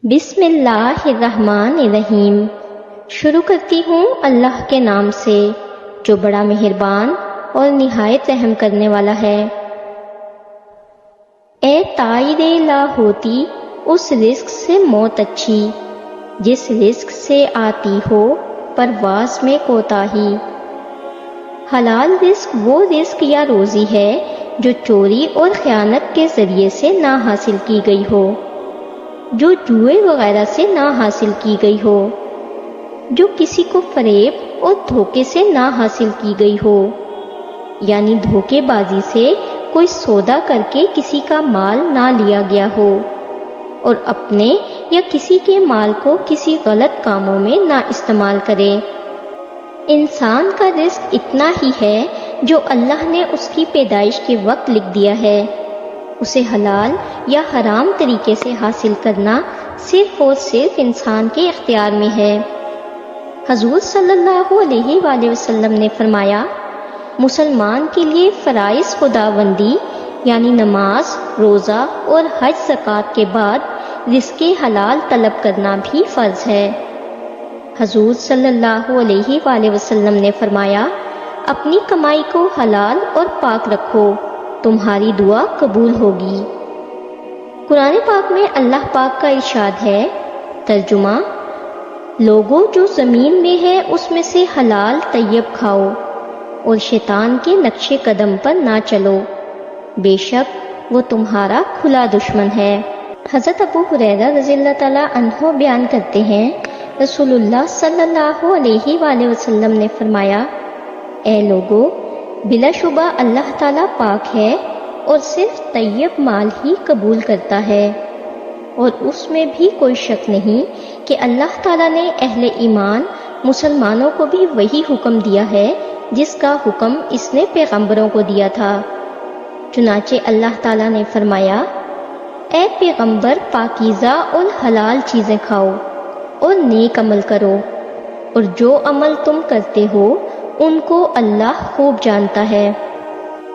بسم اللہ الرحمن الرحیم۔ شروع کرتی ہوں اللہ کے نام سے جو بڑا مہربان اور نہایت رحم کرنے والا ہے۔ اے طائر لاہوتی، اس رزق سے موت اچھی جس رزق سے آتی ہو پرواز میں کوتاہی۔ حلال رزق وہ رزق یا روزی ہے جو چوری اور خیانت کے ذریعے سے نہ حاصل کی گئی ہو، جو جوئے وغیرہ سے نہ حاصل کی گئی ہو، جو کسی کو فریب اور دھوکے سے نہ حاصل کی گئی ہو، یعنی دھوکے بازی سے کوئی سودا کر کے کسی کا مال نہ لیا گیا ہو اور اپنے یا کسی کے مال کو کسی غلط کاموں میں نہ استعمال کرے۔ انسان کا رزق اتنا ہی ہے جو اللہ نے اس کی پیدائش کے وقت لکھ دیا ہے۔ اسے حلال یا حرام طریقے سے حاصل کرنا صرف اور صرف انسان کے اختیار میں ہے۔ حضور صلی اللہ علیہ وآلہ وسلم نے فرمایا، مسلمان کے لیے فرائض خداوندی یعنی نماز، روزہ اور حج زکوٰۃ کے بعد رزق حلال طلب کرنا بھی فرض ہے۔ حضور صلی اللہ علیہ وآلہ وسلم نے فرمایا، اپنی کمائی کو حلال اور پاک رکھو، تمہاری دعا قبول ہوگی۔ قرآن پاک میں اللہ پاک کا ارشاد ہے، ترجمہ: لوگوں جو زمین میں ہے اس میں سے حلال طیب کھاؤ اور شیطان کے نقش قدم پر نہ چلو، بے شک وہ تمہارا کھلا دشمن ہے۔ حضرت ابو ہریرہ رضی اللہ تعالیٰ عنہ بیان کرتے ہیں، رسول اللہ صلی اللہ علیہ وآلہ وسلم نے فرمایا، اے لوگو، بلا شبہ اللہ تعالیٰ پاک ہے اور صرف طیب مال ہی قبول کرتا ہے، اور اس میں بھی کوئی شک نہیں کہ اللہ تعالیٰ نے اہل ایمان مسلمانوں کو بھی وہی حکم دیا ہے جس کا حکم اس نے پیغمبروں کو دیا تھا۔ چنانچہ اللہ تعالیٰ نے فرمایا، اے پیغمبر، پاکیزہ اور حلال چیزیں کھاؤ اور نیک عمل کرو، اور جو عمل تم کرتے ہو ان کو اللہ خوب جانتا ہے۔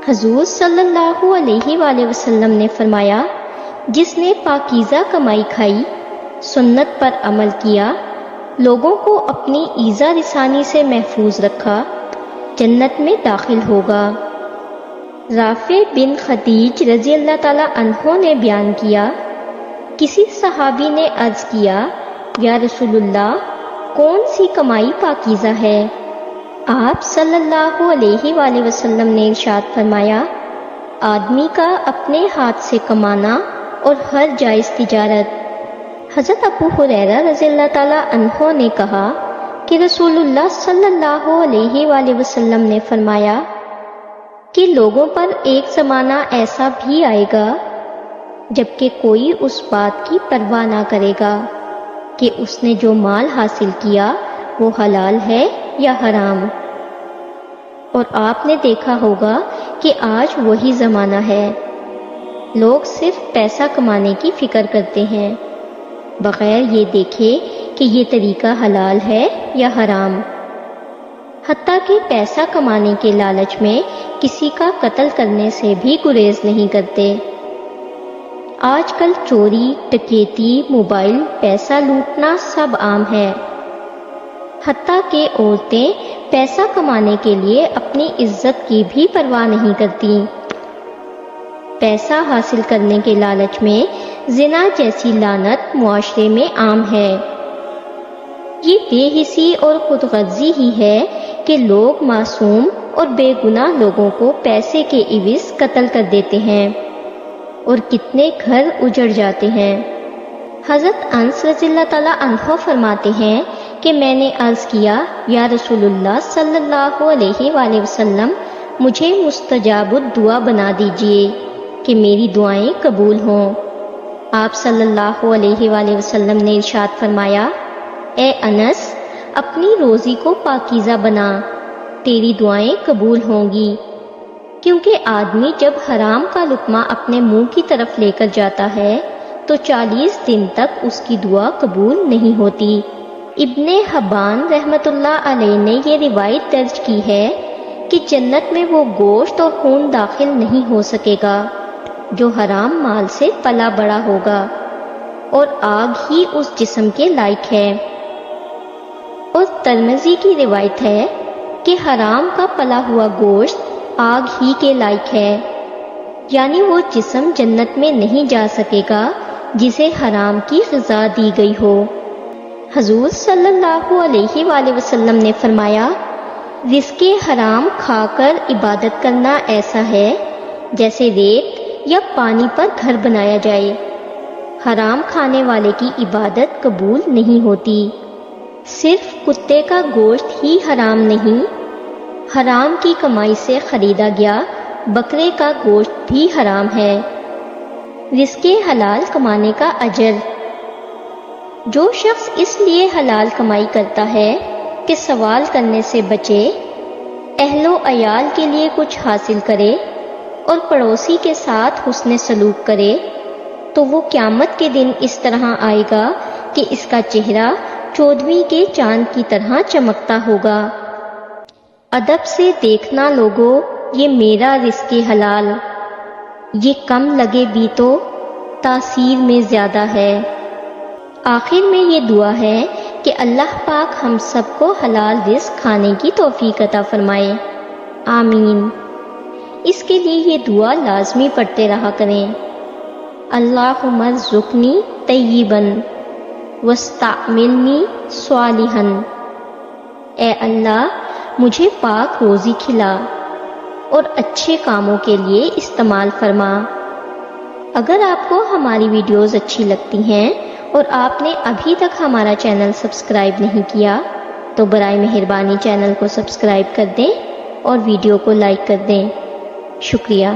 حضور صلی اللہ علیہ وآلہ وسلم نے فرمایا، جس نے پاکیزہ کمائی کھائی، سنت پر عمل کیا، لوگوں کو اپنی ایذا رسانی سے محفوظ رکھا، جنت میں داخل ہوگا۔ رافع بن خدیج رضی اللہ تعالیٰ عنہ نے بیان کیا، کسی صحابی نے عرض کیا، یا رسول اللہ، کون سی کمائی پاکیزہ ہے؟ آپ صلی اللہ علیہ وآلہ وسلم نے ارشاد فرمایا، آدمی کا اپنے ہاتھ سے کمانا اور ہر جائز تجارت۔ حضرت ابو ہریرہ رضی اللہ تعالیٰ عنہ نے کہا کہ رسول اللہ صلی اللہ علیہ وآلہ وسلم نے فرمایا کہ لوگوں پر ایک زمانہ ایسا بھی آئے گا جبکہ کوئی اس بات کی پرواہ نہ کرے گا کہ اس نے جو مال حاصل کیا وہ حلال ہے یا حرام۔ اور آپ نے دیکھا ہوگا کہ آج وہی زمانہ ہے، لوگ صرف پیسہ کمانے کی فکر کرتے ہیں بغیر یہ دیکھے کہ یہ طریقہ حلال ہے یا حرام، حتیٰ کہ پیسہ کمانے کے لالچ میں کسی کا قتل کرنے سے بھی گریز نہیں کرتے۔ آج کل چوری، ڈکیتی، موبائل، پیسہ لوٹنا سب عام ہے، حتیٰ کہ عورتیں پیسہ کمانے کے لیے اپنی عزت کی بھی پرواہ نہیں کرتی۔ پیسہ حاصل کرنے کے لالچ میں زنا جیسی لعنت معاشرے میں عام ہے۔ یہ بے حسی اور خود غرضی ہی ہے کہ لوگ معصوم اور بے گناہ لوگوں کو پیسے کے عوض قتل کر دیتے ہیں اور کتنے گھر اجڑ جاتے ہیں۔ حضرت انس رضی اللہ تعالیٰ عنہ فرماتے ہیں کہ میں نے عرض کیا، یا رسول اللہ صلی اللہ علیہ وآلہ وسلم، مجھے مستجاب الدعا بنا دیجئے کہ میری دعائیں قبول ہوں۔ آپ صلی اللہ علیہ وآلہ وسلم نے ارشاد فرمایا، اے انس، اپنی روزی کو پاکیزہ بنا، تیری دعائیں قبول ہوں گی، کیونکہ آدمی جب حرام کا لقمہ اپنے منہ کی طرف لے کر جاتا ہے تو 40 دن تک اس کی دعا قبول نہیں ہوتی۔ ابن حبان رحمۃ اللہ علیہ نے یہ روایت درج کی ہے کہ جنت میں وہ گوشت اور خون داخل نہیں ہو سکے گا جو حرام مال سے پلا بڑا ہوگا۔ اور آگ ہی اس جسم کے لائق ہے۔ اور ترمذی کی روایت ہے کہ حرام کا پلا ہوا گوشت آگ ہی کے لائق ہے، یعنی وہ جسم جنت میں نہیں جا سکے گا جسے حرام کی غذا دی گئی ہو۔ حضور صلی اللہ علیہ وآلہ وسلم نے فرمایا، رزق حرام کھا کر عبادت کرنا ایسا ہے جیسے ریت یا پانی پر گھر بنایا جائے۔ حرام کھانے والے کی عبادت قبول نہیں ہوتی۔ صرف کتے کا گوشت ہی حرام نہیں، حرام کی کمائی سے خریدا گیا بکرے کا گوشت بھی حرام ہے۔ رزق حلال کمانے کا اجر۔ جو شخص اس لیے حلال کمائی کرتا ہے کہ سوال کرنے سے بچے، اہل و عیال کے لیے کچھ حاصل کرے اور پڑوسی کے ساتھ حسن سلوک کرے، تو وہ قیامت کے دن اس طرح آئے گا کہ اس کا چہرہ 14ویں کے چاند کی طرح چمکتا ہوگا۔ ادب سے دیکھنا لوگو، یہ میرا رزق حلال، یہ کم لگے بھی تو تاثیر میں زیادہ ہے۔ آخر میں یہ دعا ہے کہ اللہ پاک ہم سب کو حلال رزق کھانے کی توفیق عطا فرمائے، آمین۔ اس کے لیے یہ دعا لازمی پڑھتے رہا کریں، اللہم ارزقنی طیبا واستعملنی صالحا، اے اللہ مجھے پاک روزی کھلا اور اچھے کاموں کے لیے استعمال فرما۔ اگر آپ کو ہماری ویڈیوز اچھی لگتی ہیں اور آپ نے ابھی تک ہمارا چینل سبسکرائب نہیں کیا تو برائے مہربانی چینل کو سبسکرائب کر دیں اور ویڈیو کو لائک کر دیں۔ شکریہ۔